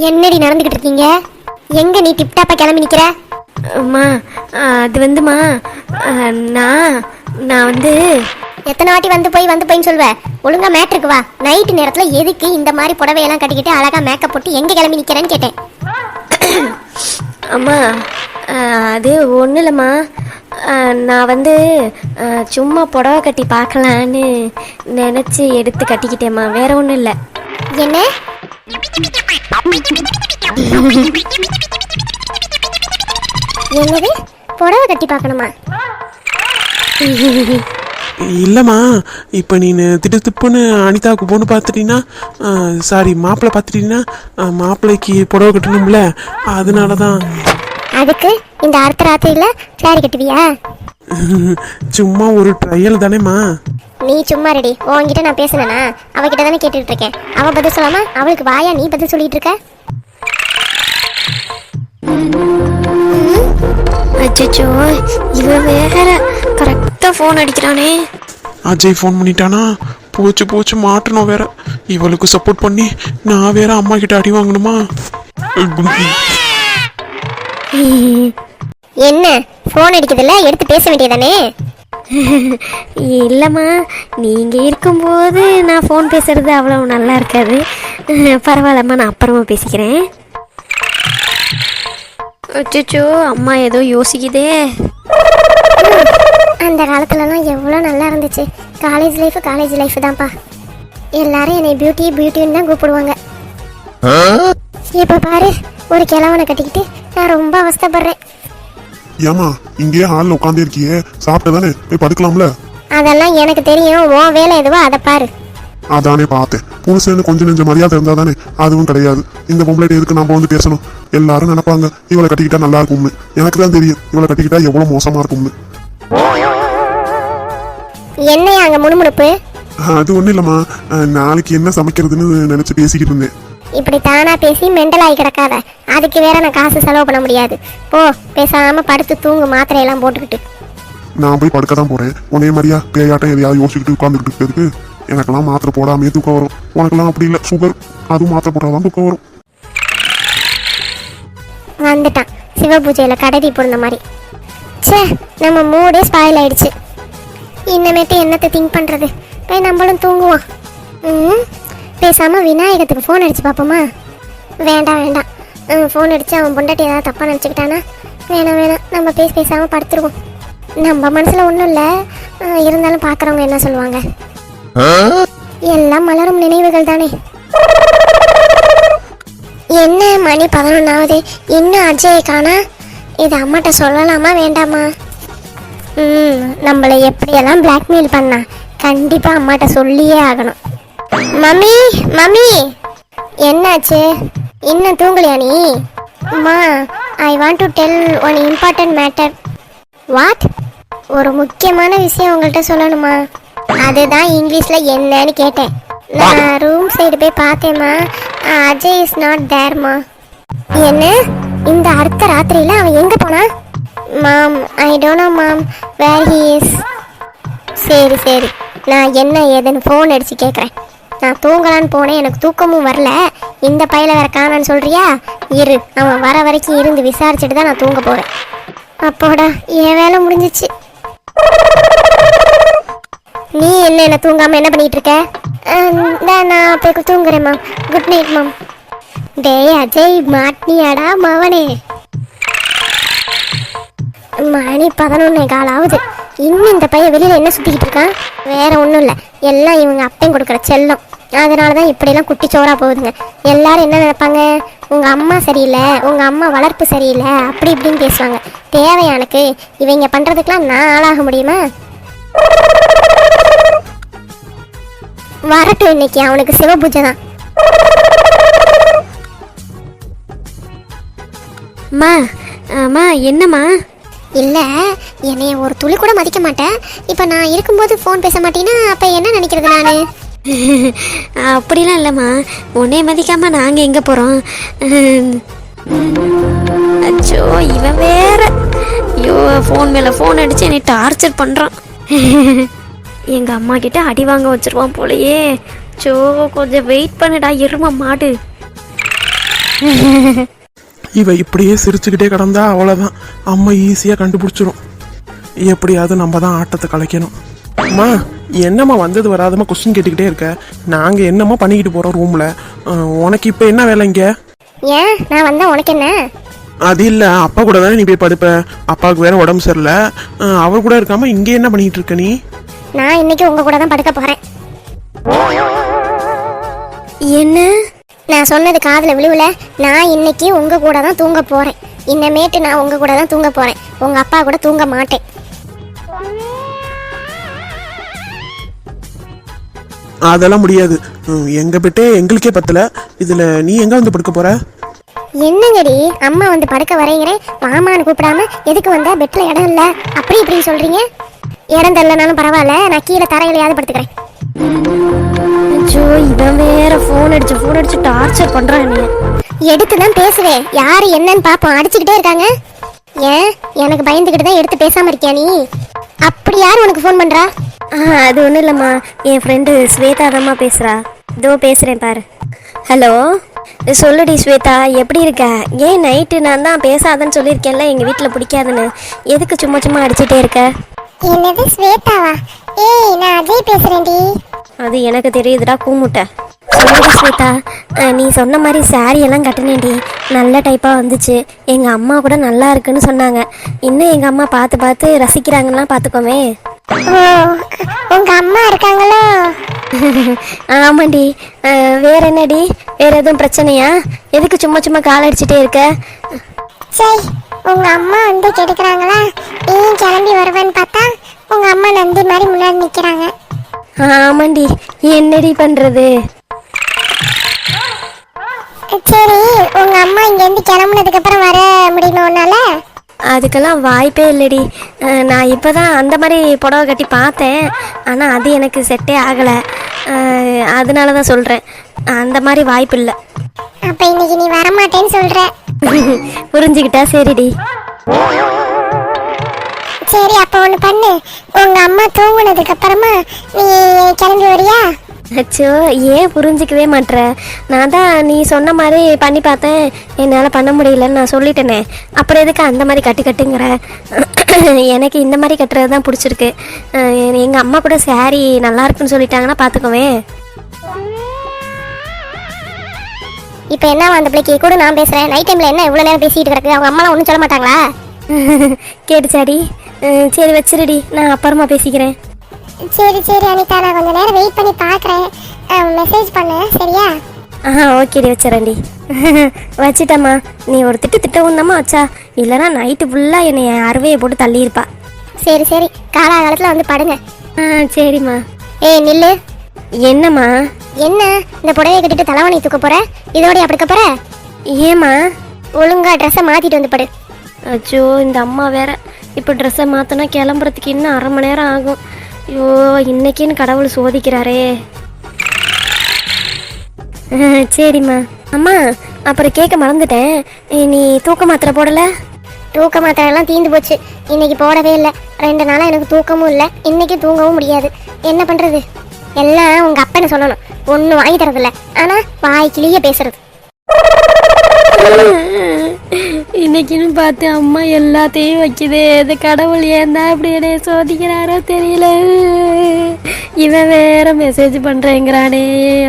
என்னடி நடந்துகிட்டு இருக்கீங்க? எங்க நீ டிப்டாப்பா கிளம்பி நிக்கிற? அம்மா அது வந்துமா நான் வந்து எத்தனை வாட்டி வந்து போயின்னு சொல்வ? ஒழுங்கா மேட்ருக்கு வா. நைட்டு நேரத்துல எதுக்கு இந்த மாதிரி புடவையெல்லாம் கட்டிக்கிட்டு அழகா மேக்கப் போட்டு எங்க கிளம்பி நிக்கிறேன்னு கேட்டேன். அம்மா அது ஒன்றும் இல்லைம்மா, நான் வந்து சும்மா புடவை கட்டி பார்க்கலான்னு நினச்சி எடுத்து கட்டிக்கிட்டேம்மா, வேற ஒன்றும் இல்லை. என்ன? என்னது புடவை கட்டி பார்க்கணுமா? இல்லைம்மா, இப்போ நீ திடுப்புன்னு அனிதாவுக்கு பொண்ணு பார்த்துட்டீங்கன்னா, சாரி மாப்பிள்ளை பார்த்துட்டீங்கன்னா மாப்பிள்ளைக்கு புடவை கட்டணும்ல, அதனால தான். அதுக்கு இந்த அடுத்த ராத்திரியில் சாரி கட்டுவியா? சும்மா ஒரு ட்ரையல் தானேம்மா. நீ சும்மா ரெடி. உன்கிட்ட நான் பேசுனேனா? அவகிட்ட தானே கேட்டுட்டு இருக்கேன். அவ பதில் சொல்லாம அவளுக்கு வாயா நீ பதில் சொல்லிட்டு இருக்க? அச்சோ, இவன் வேற கரெக்டாக ஃபோன் அடிக்கிறானே. அஜய் ஃபோன் பண்ணிட்டானா? போச்சு மாட்டணும் வேற. இவளுக்கு சப்போர்ட் பண்ணி நான் வேற அம்மா கிட்ட அடி வாங்கணுமா? என்ன ஃபோன் அடிக்குதுல்ல, எடுத்து பேச வேண்டியதானே? இல்லைம்மா, நீங்கள் இருக்கும்போது நான் ஃபோன் பேசுறது அவ்வளோ நல்லா இருக்காது. பரவாயில்லம்மா, நான் அப்புறமா பேசிக்கிறேன். அச்சோ, அம்மா ஏதோ யோசிக்குதே. அந்த காலத்துலலாம் எவ்வளோ நல்லா இருந்துச்சு. காலேஜ் லைஃப் தான்ப்பா. எல்லாரும் என்னை பியூட்டின்னு தான் கூப்பிடுவாங்க. இப்போ பாரு, ஒரு கிழவனை கட்டிக்கிட்டு நான் ரொம்ப அவஸ்தைப்படுறேன். ஏமா இங்கேயே ஹாலில் உட்காந்து இருக்கியே, சாப்பிட்டதானே போய் படுக்கலாம்ல? அதெல்லாம் எனக்கு தெரியும். உன் வேலை எதுவோ அதை பாரு. அதானே பார்த்தேன். புதுசுன்னு கொஞ்சம் நெஞ்ச மரியாதை இருந்தா தானே. அதுவும் கிடையாது. இந்த பொம்பளைட்ட எதுக்கு நம்ம வந்து பேசணும்? எல்லாரும் நினைப்பாங்க இவளை கட்டிக்கிட்டா நல்லா இருக்கும்னு. எனக்கு தான் தெரியும் இவளை கட்டிக்கிட்டா எவ்வளவு மோசமா இருக்கும்னு. என்னையா அங்க முணுமுணுப்பு? அது ஒண்ணும் இல்லம்மா, நாளைக்கு என்ன சமைக்கிறதுன்னு நினைச்சு பேசிக்கிட்டு இருந்தேன். இப்படி தானா பேசி மெண்டலாகி கிடக்காத. அதுக்கு வேற நான் காசு செலவு பண்ண முடியாது. போ, பேசாம படுத்து தூங்கு, மாத்திரையெல்லாம் போட்டுக்கிட்டு. நான் போய் படுக்க தான் போறேன். உன்னே மாதிரியா பேயாட்டம் எதையாவது யோசிச்சுக்கிட்டு உட்காந்துக்கிட்டு இருக்கிறதுக்கு? எனக்கெல்லாம் மாத்திரை போடாமே தூக்கம் வரும். உனக்கெல்லாம் அப்படி இல்லை, சுகர். அதுவும் மாத்திரை போட்டாதான் தூக்கம் வரும். வந்துட்டான் சிவபூஜையில கடடி போடுற மாதிரி. சே, நம்ம மூடே ஸ்பாயில் ஆயிடுச்சு. இன்னமேட்டு என்னத்தை திங்க் பண்றது? போய் நம்மளும் தூங்குவோம். பேசாம விநாயகத்துக்கு ஃபோன் அடிச்சு பார்ப்போமா? வேண்டாம். ஃபோன் அடிச்சு அவன் பொண்டாட்டி ஏதாவது தப்பா நினச்சிக்கிட்டானா? வேணாம், நம்ம பேசாம படுத்துருவோம். நம்ம மனசுல ஒன்றும் இல்லை, இருந்தாலும் பார்க்குறவங்க என்ன சொல்லுவாங்க? எல்லாம் மலரும் நினைவுகள் தானே. என்ன மணி 11ஆவது, இன்னும் அஜய் காணா? இது அம்மாட்ட சொல்லலாமா வேண்டாமா? நம்மளை எப்படியெல்லாம் பிளாக்மெயில் பண்ணா கண்டிப்பா அம்மாட்ட சொல்லியே ஆகணும். மம்மி என்னாச்சு? இன்னும் தூங்கலையா நீ? அம்மா, I want to tell one important matter. What? ஒரு முக்கியமான விஷயம் உங்கள்கிட்ட சொல்லணுமா? அதுதான் இங்கிலீஷ்ல என்னன்னு கேட்டேன். நான் ரூம் சைடு போய் பார்த்தேம்மா, அஜய் இஸ் நாட் தேர்மா. என்ன? இந்த அடுத்த ராத்திரியில அவன் எங்க போனா? Mom, I don't know mom where he is. சரி, நான் என்ன ஏதுன்னு ஃபோன் அடிச்சு கேட்குறேன். நான் தூங்கலான்னு போனேன், எனக்கு தூக்கமும் வரல. இந்த பையில வேற காணான்னு சொல்றியா? இரு, அவன் வர வரைக்கும் இருந்து விசாரிச்சுட்டு தான் நான் தூங்க போறேன். அப்போடா, என் வேலை முடிஞ்சிச்சு. நீ என்ன தூங்காம என்ன பண்ணிட்டு இருக்க? நான் போய் தூங்குறேன் மாம். குட் நைட் மாம். டேய் அஜய், மாட்னியாடா மவனே. மணி 11 ஆகுது. இன்னும் இந்த பையன் வெளியில என்ன சுத்திக்கிட்டு இருக்கான்? வேற ஒன்றும் இல்லை, எல்லாம் இவங்க அப்பையும் கொடுக்குற செல்லம். அதனாலதான் இப்படியெல்லாம் குட்டி சோறா போகுதுங்க. எல்லாரும் என்ன நினைப்பாங்க? உங்க அம்மா சரியில்லை, உங்க அம்மா வளர்ப்பு சரியில்லை, அப்படி இப்படின்னு பேசுவாங்க. தேவையானுக்கு இவங்க பண்றதுக்கெல்லாம் நான் ஆளாக முடியுமா? வரட்டும், இன்னைக்கு அவனுக்கு சிவபூஜை தான். அம்மா என்னம்மா? இல்லை, என்னைய ஒரு துளி கூட மதிக்க மாட்டேன். இப்போ நான் இருக்கும்போது ஃபோன் பேச மாட்டேன்னா அப்போ என்ன நினைக்கிறது நான்? அப்படிலாம் இல்லைம்மா, உன்னே மதிக்காம நாங்கள் எங்கே போகிறோம்? அச்சோ, இவன் வேற. ஐயோ, ஃபோன் மேலே ஃபோன் அடித்து என்னை டார்ச்சர் பண்ணுறான். எங்கள் அம்மா கிட்ட அடி வாங்க வச்சிருவான் போலையே. சோ, கொஞ்சம் வெயிட் பண்ணுடா எரும மாடு. இவ இப்படியே சிரிச்சுக்கிட்டே கிடந்தா அவ்வளோதான், அம்மா ஈஸியாக கண்டுபிடிச்சிரும். எப்படியாவது நம்ம தான் ஆட்டத்தை கலைக்கணும். அம்மா என்னம்மா வந்தது வராதம்மா கொஸ்டின் கேட்டுக்கிட்டே இருக்க? நாங்கள் என்னம்மா பண்ணிக்கிட்டு போகிறோம் ரூமில்? உனக்கு இப்போ என்ன வேலை இங்கே? ஏன் நான் வந்தா உனக்கு என்ன? அது இல்லை, அப்பா கூட தானே நீ போய் படுப்ப. அப்பாவுக்கு வேற உடம்பு சரியில்லை, அவர் கூட இருக்காம இங்கே என்ன பண்ணிக்கிட்டு இருக்க நீ? நான் இன்னைக்கு உங்க கூட தான் படுக்க போறேன். என்ன? நான் சொன்னது காதுல விழுவல. நான் இன்னைக்கு உங்க கூட தான் தூங்க போறேன். இன்னமேட்டு நான் உங்க கூட தான் தூங்க போறேன். உங்க அப்பா கூட தூங்க மாட்டேன். அதெல்லாம் முடியாது. எங்க பெட்டே எங்களுக்கே பத்தல, இதுல நீ எங்க வந்து படுக்க போற? என்னங்கடி அம்மா வந்து படுக்க வரீங்கிறேன், மாமான்னு கூப்பிடாம எதுக்கு வந்தா பெட்ல இடம் இல்ல அப்படி இப்படின்னு சொல்றீங்க? இடம் தரலனாலும் பரவாயில்ல, நான் கீழே தரையிலையாவது படுத்துக்கிறேன். ஐயோ, இவன் வேற ஃபோன் அடிச்சு டார்ச்சர் பண்றான் நீ. எடுத்து தான் பேசுவேன், யாரு என்னன்னு பாப்போம். அடிச்சுக்கிட்டே இருக்காங்க. ஏன் எனக்கு பயந்துக்கிட்டு தான் எடுத்து பேசாம இருக்கியா நீ? அப்படி யார் உனக்கு ஃபோன் பண்றா? அது ஒன்றும் இல்லைம்மா, என் ஃப்ரெண்டு ஸ்வேதா தாம்மா பேசுகிறா. இதோ பேசுகிறேன் பாரு. ஹலோ, சொல்லுடி ஸ்வேதா, எப்படி இருக்க? ஏன் நைட்டு நான் தான் பேசாதன்னு சொல்லியிருக்கேன்ல, எங்கள் வீட்டில் பிடிக்காதுன்னு. எதுக்கு சும்மா சும்மா அடிச்சுட்டே இருக்க? என்னது ஸ்வேதாவா? ஏய் நான் அஜய் பேசுறேன்டி. அது எனக்கு தெரியுதுடா கூமுட்டை. சொல்லுடி ஸ்வேதா, நீ சொன்ன மாதிரி சாரி எல்லாம் கட்டினேன்டி, நல்ல டைப்பாக வந்துச்சு. எங்கள் அம்மா கூட நல்லா இருக்குன்னு சொன்னாங்க. இன்னும் எங்கள் அம்மா பார்த்து பார்த்து ரசிக்கிறாங்கலாம் பார்த்துக்கோமே. ஓ, உங்க அம்மா இருக்காங்களோ? ஆமாண்டி. வேற என்னடி, வேற எதுவும் பிரச்சனையா? எதுக்கு சும்மா சும்மா கால் அடிச்சுட்டே இருக்க? சரி, உங்க அம்மா வந்து கெடுக்கிறாங்களா? நீ கிளம்பி வருவேன்னு பார்த்தா உங்க அம்மா நந்தி மாதிரி முன்னாடி நிக்கிறாங்க. ஆமாண்டி, என்னடி பண்றது? சரி, உங்க அம்மா இங்க இருந்து கிளம்புனதுக்கு அப்புறம் வர முடியுமா உன்னால? அதுக்கெல்லாம் வாய்ப்பே இல்லடி. நான் இப்போ தான் அந்த மாதிரி புடவை கட்டி பார்த்தேன், ஆனால் அது எனக்கு செட்டே ஆகலை. அதனால தான் சொல்கிறேன், அந்த மாதிரி வாய்ப்பு இல்லை. அப்ப இன்னைக்கு நீ வரமாட்டேன்னு சொல்ற? புரிஞ்சுக்கிட்டா சரிடி. சரி, அப்ப ஒண்ணு பண்ணு, உங்க அம்மா தூங்குனதுக்கு அப்புறமா நீ கிளம்பி வரியா? அச்சோ, ஏன் புரிஞ்சிக்கவே மாட்ற? நான் தான் நீ சொன்ன மாதிரி பண்ணி பார்த்தேன், என்னால் பண்ண முடியலன்னு நான் சொல்லிட்டேனே. அப்புறம் எதுக்கு அந்த மாதிரி கட்டுங்கிற? எனக்கு இந்த மாதிரி கட்டுறது தான் பிடிச்சிருக்கு. எங்கள் அம்மா கூட சாரி நல்லா இருக்குன்னு சொல்லிட்டாங்கன்னா பார்த்துக்குவேன். இப்போ என்ன அந்த பிள்ளைக்கு கூட நான் பேசுறேன். நைட் டைம்ல என்ன இவ்வளோ நேரம் பேசிட்டு கிடக்கு? அவங்க அம்மாலாம் ஒன்றும் சொல்ல மாட்டாங்களா? கேட்டுச்சாடி? சரி வச்சிருடி, நான் அப்புறமா பேசிக்கிறேன். சரி சரி அனிதா, நான் கொஞ்ச நேரம் வெயிட் பண்ணி பார்க்குறேன். மெசேஜ் பண்ணு சரியா? ஓகேடி, வச்சிடறேன்டி. வச்சிட்டம்மா. நீ ஒரு திட்டவும் தாம்மா வச்சா, இல்லைனா நைட்டு ஃபுல்லாக என்னை அறுவையை போட்டு தள்ளியிருப்பா. சரி சரி, காலாகாலத்தில் வந்து படுங்க. சரிம்மா. ஏய் நில்லு. என்னம்மா? என்ன இந்த புடவையை கட்டிட்டு தலைவணி தூக்க போற? இதோடய படுக்க போற? ஏம்மா? ஒழுங்கா ட்ரெஸ்ஸை மாற்றிட்டு வந்து படு. அச்சோ, இந்த அம்மா வேற இப்போ ட்ரெஸ்ஸை மாற்றினா கிளம்புறதுக்கு இன்னும் 1/2 மணி நேரம் ஆகும். ஐயோ, இன்னைக்குன்னு கடவுள் சோதிக்கிறாரே. சரிம்மா. அம்மா, அப்புறம் கேட்க மறந்துட்டேன், நீ தூக்க மாத்திரை போடலை? தூக்க மாத்திரை எல்லாம் தீந்து போச்சு, இன்னைக்கு போடவே இல்லை. 2 நாளாக எனக்கு தூக்கமும் இல்லை, இன்னைக்கு தூங்கவும் முடியாது. என்ன பண்ணுறது? எல்லாம் உங்கள் அப்பன்னு சொல்லணும். ஒன்றும் வாங்கி தரதில்ல, ஆனால் வாய்க்கிலேயே பேசுறது. இன்னைக்குன்னு பார்த்து அம்மா எல்லாத்தையும் வைக்குது. இது கடவுள் ஏன் தான் இப்படி என்னைய சோதிக்கிறாரோ தெரியல. இவன் வேற மெசேஜ் பண்றேங்கிறானே.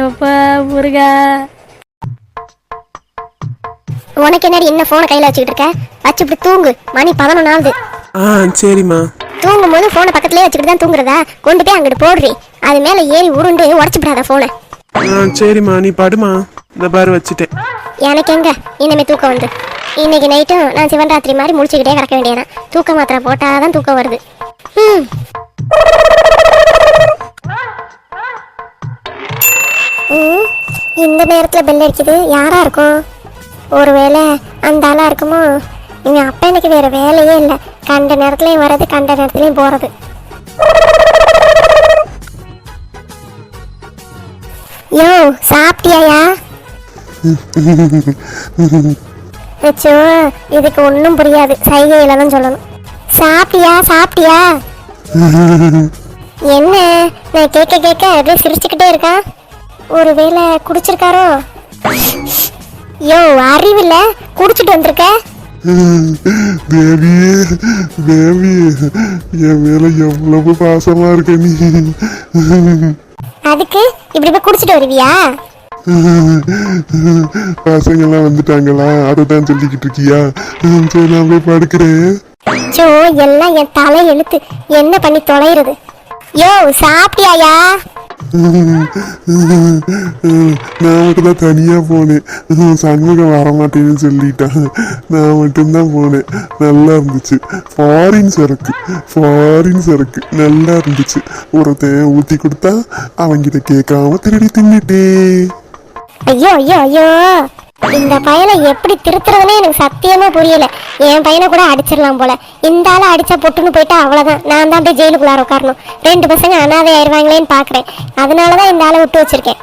அப்பா முருகா. உனக்கு என்னடி என்ன ஃபோனை கையில் வச்சுக்கிட்டு இருக்க? வச்சு இப்படி தூங்கு, மணி 11 ஆகுது. சரிம்மா. தூங்கும் போது ஃபோனை பக்கத்துலேயே வச்சுக்கிட்டு தான் தூங்குறதா? கொண்டு போய் அங்கிட்டு போடுறி, அது மேலே ஏறி உருண்டு உடச்சு விடாத ஃபோனை. சரிம்மா, நீ படுமா. இந்த பாரு வச்சுட்டேன். எனக்கு எங்க இனிமே தூக்கம் வந்து? இன்னைக்கு நைட்டும் நான் சிவன் ராத்திரி மாதிரி முடிச்சுக்கிட்டே கிடக்க வேண்டியதான். தூக்க மாத்திரை போட்டாதான் தூக்கம் வருது. இந்த நேரத்தில் பெல் அடிக்குது, யாரா இருக்கும்? ஒருவேளை அந்த ஆளா இருக்குமோ? எங்கள் அப்பா எனக்கு வேற வேலையே இல்லை, கண்ட நேரத்துலையும் வர்றது, கண்ட நேரத்துலையும் போகிறது. யோ, சாப்பிட்டியாயா? அச்சோ, இதுக்கு ஒன்றும் புரியாது, சைகையில தான் சொல்லணும். சாப்பிட்டியா சாப்பிட்டியா? என்ன நான் கேட்க அப்படியே சிரிச்சுக்கிட்டே இருக்கா? ஒருவேளை குடிச்சிருக்காரோ? யோ அறிவில்ல குடிச்சிட்டு வந்திருக்க. தேவி தேவி, என் மேல எவ்வளவு பாசமா இருக்க நீ. அதுக்கு இப்படி போய் குடிச்சிட்டு வருவியா? பசங்கெல்லாம் வந்துட்டாங்களா, அதைத்தான் சொல்லிக்கிட்டு இருக்கியா? சரி நான் போய் படுக்கிறேன். ஜோ எல்லாம் என் தலை எழுத்து, என்ன பண்ணி தொலைகிறது? யோ சாப்பிட்டியாயா? நான் மட்டும் தான் தனியா போனேன். சண்முகம் வரமாட்டேன்னு சொல்லிட்டான். நான் மட்டும்தான் போனேன். நல்லா இருந்துச்சு. ஃபாரின் சரக்கு நல்லா இருந்துச்சு. ஒருத்தன் ஊத்தி கொடுத்தா அவங்கிட்ட கேட்காம திருடி தின்னுட்டேன். ஐயோ ஐயோ ஐயோ, இந்த பையனை எப்படி திருத்துறதுனே எனக்கு சத்தியமா புரியல. என் பையனை கூட அடிச்சிடலாம் போல. இந்த ஆளை அடிச்சா பொட்டுன்னு போயிட்டா அவ்வளவுதான். நான் தான் போய் ஜெயிலுக்குள்ளார உட்காரணும். 2 பசங்க அனாதை ஆயிடுவாங்களேன்னு பாக்குறேன். அதனாலதான் இந்த ஆளை விட்டு வச்சிருக்கேன்.